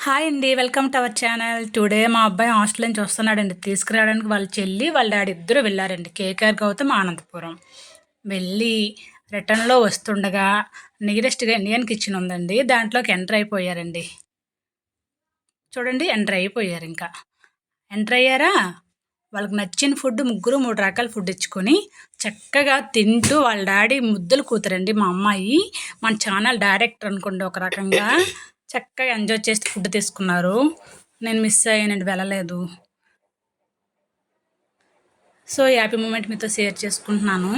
Hi అండి, welcome to our channel. Today మా అబ్బాయి హాస్టల్ నుంచి వస్తున్నాడండి. తీసుకురావడానికి వాళ్ళ చెల్లి వాళ్ళ డాడీ ఇద్దరు వెళ్ళారండి. కేకేఆర్ గౌతమ్ ఆనందపురం వెళ్ళి రిటర్న్లో వస్తుండగా నియరెస్ట్గా ఇండియన్ కిచెన్ ఉందండి, దాంట్లోకి ఎంటర్ అయిపోయారండి. చూడండి, ఎంటర్ అయిపోయారు. ఇంకా ఎంటర్ అయ్యారా, వాళ్ళకి నచ్చిన ఫుడ్ ముగ్గురు 3 రకాల ఫుడ్ ఇచ్చుకొని చక్కగా తింటూ వాళ్ళ డాడీ ముద్దులు కూతురండి. మా అమ్మాయి మన ఛానల్ డైరెక్టర్ అనుకోండి, ఒక రకంగా చక్కగా ఎంజాయ్ చేసి ఫుడ్ తీసుకున్నారు. నేను మిస్ అయ్యానండి, వెళ్ళలేదు. సో హ్యాపీ మూమెంట్ మీతో షేర్ చేసుకుంటున్నాను.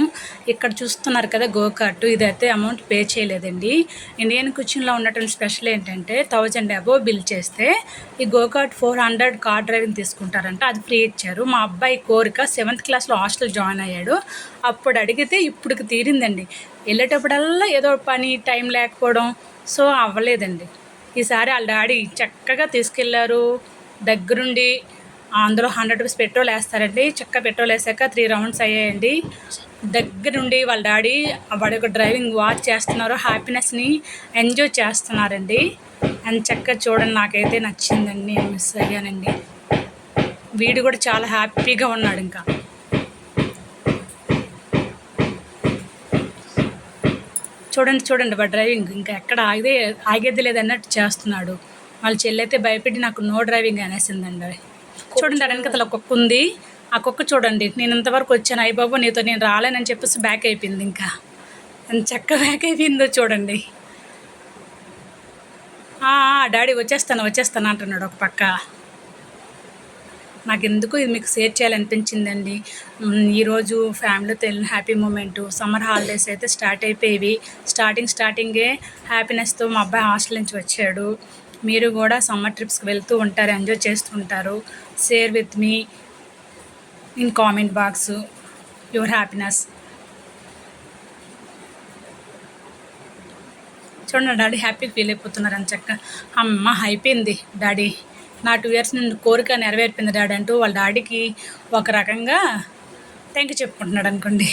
ఇక్కడ చూస్తున్నారు కదా గోకార్ట్, ఇదైతే అమౌంట్ పే చేయలేదండి. ఇండియన్ కిచెన్లో ఉన్నటువంటి స్పెషల్ ఏంటంటే 1000 అబోవ్ బిల్ చేస్తే ఈ గోకార్ట్ 400 కార్ డ్రైవింగ్ తీసుకుంటారంట, అది ఫ్రీ ఇచ్చారు. మా అబ్బాయి కోరిక 7th క్లాస్లో హాస్టల్ జాయిన్ అయ్యాడు, అప్పుడు అడిగితే ఇప్పటికి తీరిందండి. వెళ్ళేటప్పుడల్లా ఏదో పని టైం లేకపోవడం, సో అవ్వలేదండి. ఈసారి వాళ్ళ డాడీ చక్కగా తీసుకెళ్లారు దగ్గరుండి. అందులో 100 రూపీస్ పెట్రోల్ వేస్తారండి. చక్కగా పెట్రోల్ వేసాక 3 రౌండ్స్ అయ్యాయండి. దగ్గరుండి వాళ్ళ డాడీ వాడి యొక్క డ్రైవింగ్ వాచ్ చేస్తున్నారు, హ్యాపీనెస్ని ఎంజాయ్ చేస్తున్నారండి. అండ్ చక్కగా చూడండి, నాకైతే నచ్చిందండి, నేను మిస్ అయ్యానండి. వీడు కూడా చాలా హ్యాపీగా ఉన్నాడు. ఇంకా చూడండి వాడు డ్రైవింగ్ ఇంకా ఎక్కడ ఆగేది లేదన్నట్టు చేస్తున్నాడు. వాళ్ళ చెల్లి అయితే భయపెట్టి నాకు నో డ్రైవింగ్ అనేసిందండి. చూడండి, వెనకతల కుక్క ఉంది, ఆ కుక్క చూడండి. నేను ఇంతవరకు వచ్చాను, అయ్యబాబు నీతో నేను రాలేనని చెప్పేసి బ్యాక్ అయిపోయింది. ఇంకా ఎంత చక్క బ్యాక్ అయిపోయిందో చూడండి. డాడీ వచ్చేస్తాను అంటున్నాడు ఒక పక్క. నాకు ఎందుకు ఇది మీకు షేర్ చేయాలనిపించిందండి. ఈరోజు ఫ్యామిలీతో వెళ్ళిన హ్యాపీ మూమెంటు. సమ్మర్ హాలిడేస్ అయితే స్టార్ట్ అయిపోయేవి. స్టార్టింగే హ్యాపీనెస్తో మా అబ్బాయి హాస్టల్ నుంచి వచ్చాడు. మీరు కూడా సమ్మర్ ట్రిప్స్కి వెళ్తూ ఉంటారు, ఎంజాయ్ చేస్తూ ఉంటారు. Share with me in comment box your happiness. చూడండి, డాడీ హ్యాపీ ఫీల్ అయిపోతున్నారు అని చక్క. అమ్మ అయిపోయింది డాడీ, నా 2 ఇయర్స్ నుండి కోరిక నెరవేర్పింది డాడీ అంటూ వాళ్ళ డాడీకి ఒక రకంగా థ్యాంక్ యూ చెప్పుకుంటున్నాడు అనుకోండి.